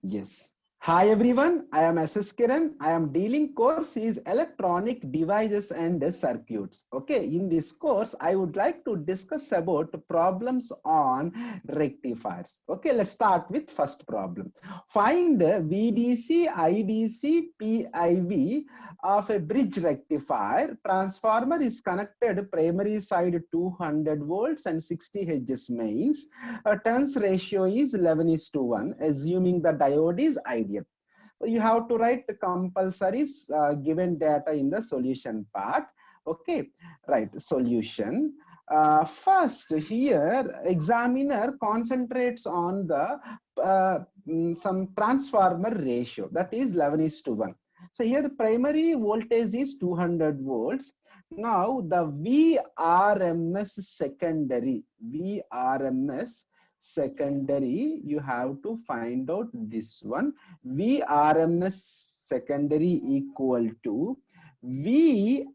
Yes. Hi everyone, I am SS Kiran. I am dealing course is electronic devices and circuits. Okay, in this course, I would like to discuss about problems on rectifiers. Okay, let's start with first problem. Find VDC, IDC, PIV of a bridge rectifier. Transformer is connected primary side 200 volts and 60 Hz mains. Turns ratio is 11 is to 1, assuming the diode is ideal. So you have to write the compulsory given data in the solution part. Okay, right, solution. First, here, examiner concentrates on the some transformer ratio, that is 11 is to 1. So here the primary voltage is 200 volts. Now the VRMS secondary, you have to find out this one. VRMS secondary equal to VRMS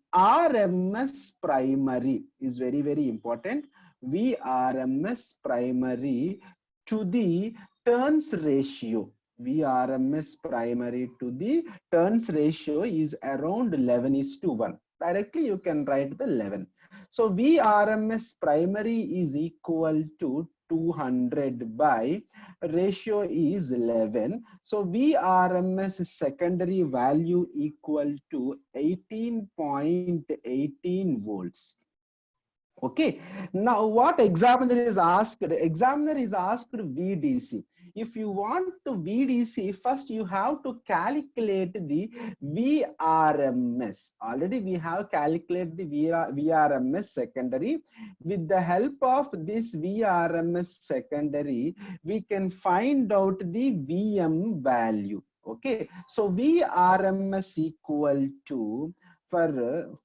primary is very, very important. VRMS primary to the turns ratio. VRMS primary to the turns ratio is around 11 is to 1. Directly you can write the 11. So VRMS primary is equal to 200 by ratio is 11. So VRMS secondary value equal to 18.18 volts. Okay, now what examiner is asked? Examiner is asked VDC. If you want to VDC, first you have to calculate the VRMS. Already we have calculated the VRMS secondary. With the help of this VRMS secondary, we can find out the VM value. Okay, so VRMS equal to, for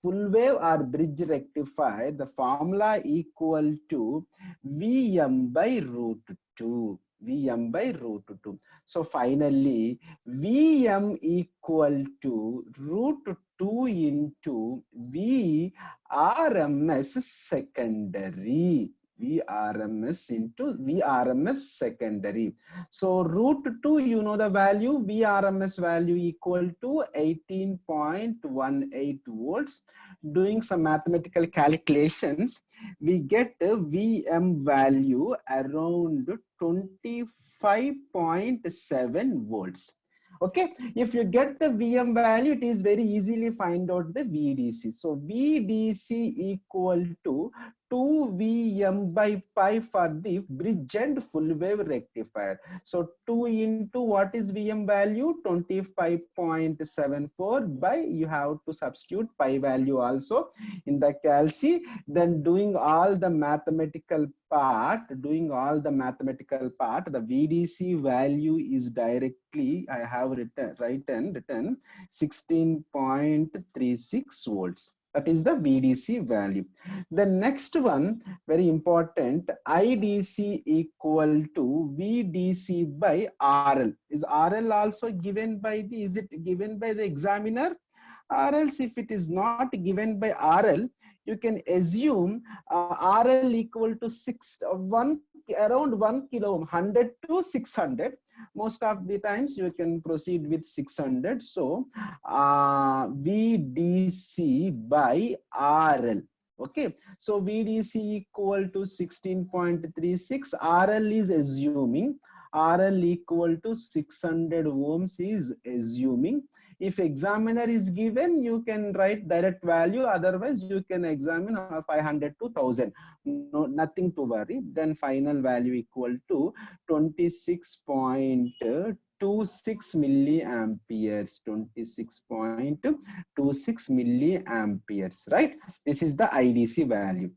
full wave or bridge rectifier, the formula equal to Vm by root 2. Vm by root 2. So finally, Vm equal to root 2 into VRMS secondary. VRMS into VRMS secondary. So root 2, you know the value, VRMS value equal to 18.18 volts. Doing some mathematical calculations, we get a VM value around 25.7 volts. Okay, if you get the VM value, it is very easily find out the VDC. So VDC equal to 2 Vm by pi for the bridge and full wave rectifier. So 2 into what is Vm value? 25.74 by, you have to substitute pi value also in the calci. Then doing all the mathematical part, the VDC value is directly, I have written 16.36 volts. That is the VDC value. The next one, very important, IDC equal to VDC by RL. Is RL also given by the, is it given by the examiner? Or else if it is not given by RL, you can assume RL equal to 1 around 1 kilo ohm, 100 to 600. Most of the times you can proceed with 600. So VDC by RL. Okay, so VDC equal to 16.36. RL is assuming, RL equal to 600 ohms is assuming. If examiner is given, you can write direct value. Otherwise, you can examine 500 to 1000. No, nothing to worry. Then final value equal to 26.26 milliamperes. 26.26 milliamperes. Right? This is the IDC value.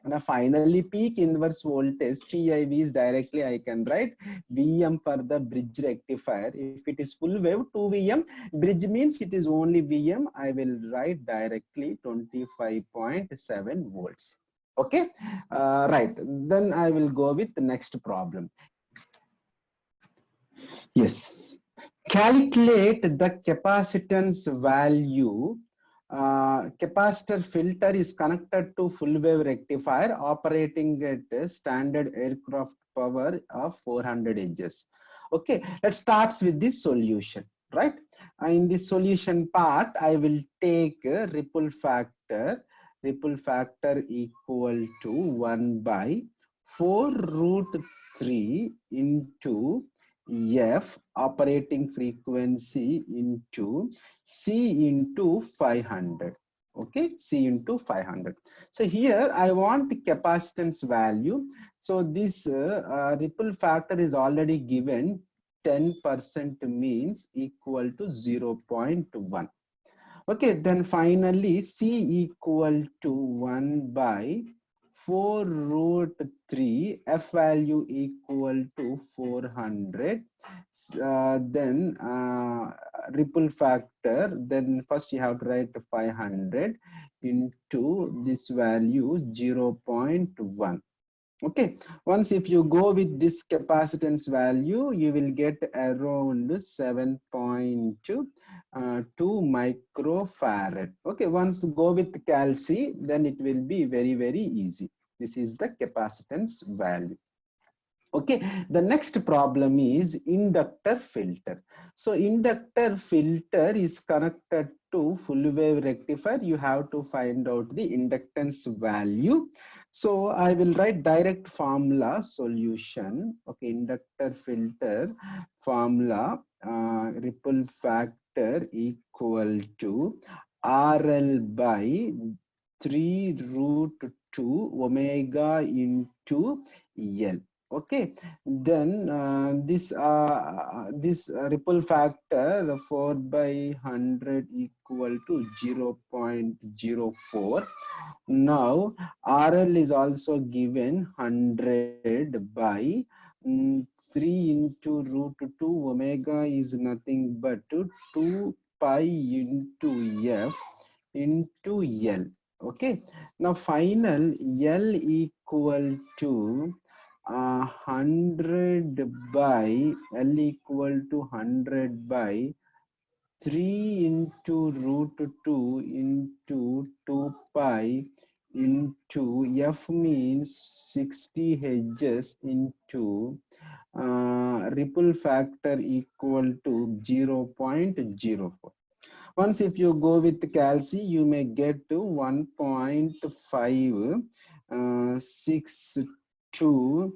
Now finally, peak inverse voltage PIV is directly, I can write Vm for the bridge rectifier. If it is full wave 2 Vm, bridge means it is only Vm. I will write directly 25.7 volts. Okay, right. Then I will go with the next problem. Yes, calculate the capacitance value. Capacitor filter is connected to full wave rectifier operating at standard aircraft power of 400 Hz. Okay, let's start with this solution, right? In the solution part, I will take ripple factor equal to 1 by 4 root 3 into f operating frequency into c into 500. Okay, c into 500. So here I want capacitance value. So this ripple factor is already given. 10% means equal to 0.1. Okay, then finally C equal to 1 by 4 root 3, F value equal to 400. Then ripple factor, then first you have to write 500 into this value 0.1. Okay, once if you go with this capacitance value, you will get around 7.2 microfarad. Okay, once go with cal C, then it will be very, very easy. This is the capacitance value. Okay, the next problem is inductor filter. So inductor filter is connected to full wave rectifier. You have to find out the inductance value. So I will write direct formula solution. Okay, inductor filter formula, ripple factor equal to RL by 3 root 2 omega into L. Okay, then this ripple factor 4 by 100 equal to 0.04. Now RL is also given 100 by 3 into root 2 omega is nothing but 2 pi into F into L. Okay, now final L equal to 100 by L equal to 100 by 3 into root 2 into 2 pi into F means 60 Hz into ripple factor equal to 0.04. Once if you go with cal C, you may get to 1.562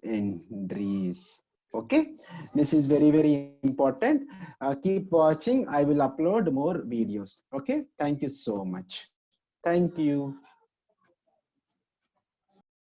Henries. Okay, this is very, very important. Keep watching. I will upload more videos. Okay, thank you so much. Thank you.